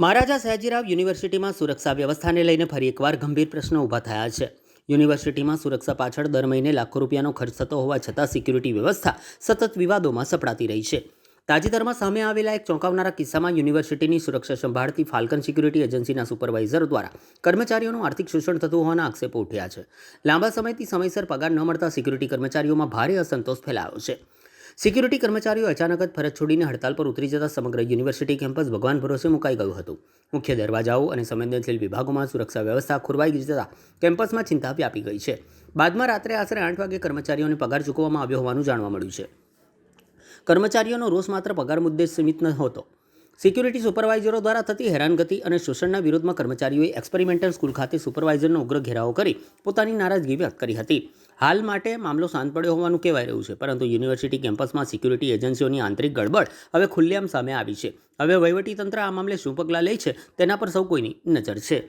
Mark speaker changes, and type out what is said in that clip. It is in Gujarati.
Speaker 1: મહારાજા સયાજીરાવ યુનિવર્સિટીમાં સુરક્ષા વ્યવસ્થાને લઈને ફરી એકવાર ગંભીર પ્રશ્નો ઊભા થયા છે. યુનિવર્સિટીમાં સુરક્ષા પાછળ દર મહિને લાખો રૂપિયાનો ખર્ચ થતો હોવા છતાં સિક્યુરિટી વ્યવસ્થા સતત વિવાદોમાં સપડાતી રહી છે. તાજેતરમાં સામે આવેલા એક ચોંકાવનારા કિસ્સામાં યુનિવર્સિટીની સુરક્ષા સંભાળતી ફાલ્કન સિક્યુરિટી એજન્સીના સુપરવાઇઝર દ્વારા કર્મચારીઓનું આર્થિક શોષણ થતું હોવાના આક્ષેપો ઉઠ્યા છે. લાંબા સમયથી સમયસર પગાર ન મળતા સિક્યુરિટી કર્મચારીઓમાં ભારે અસંતોષ ફેલાયો છે. સિક્યુરિટી કર્મચારીઓ અચાનક જ ફરજ છોડીને હડતાલ પર ઉતરી જતા સમગ્ર યુનિવર્સિટી કેમ્પસ ભગવાન ભરોસે મુકાઈ ગયું હતું. મુખ્ય દરવાજાઓ અને સંવેદનશીલ વિભાગોમાં સુરક્ષા વ્યવસ્થા ખોરવાઈ જતા કેમ્પસમાં ચિંતા વ્યાપી ગઈ છે. બાદમાં રાત્રે આશરે 8 વાગે કર્મચારીઓને પગાર ચૂકવવામાં આવ્યો હોવાનું જાણવા મળ્યું છે. કર્મચારીઓનો રોષ માત્ર પગાર મુદ્દે સીમિત નહોતો. સિક્યુરિટી સુપરવાઇઝરો દ્વારા થતી હેરાનગતિ અને શોષણના વિરોધમાં કર્મચારીઓએ એક્સપેરિમેન્ટલ સ્કૂલ ખાતે સુપરવાઇઝરનો ઉગ્ર ઘેરાવો કરી પોતાની નારાજગી વ્યક્ત કરી હતી. હાલ માટે મામલો શાંત પડ્યો હોવાનું કહેવાય રહ્યું છે, પરંતુ યુનિવર્સિટી કેમ્પસમાં સિક્યુરિટી એજન્સીઓની આંતરિક ગડબડ હવે ખુલ્લેઆમ સામે આવી છે. હવે વહીવટીતંત્ર આ મામલે શું પગલાં લે છે તેના પર સૌ કોઈની નજર છે.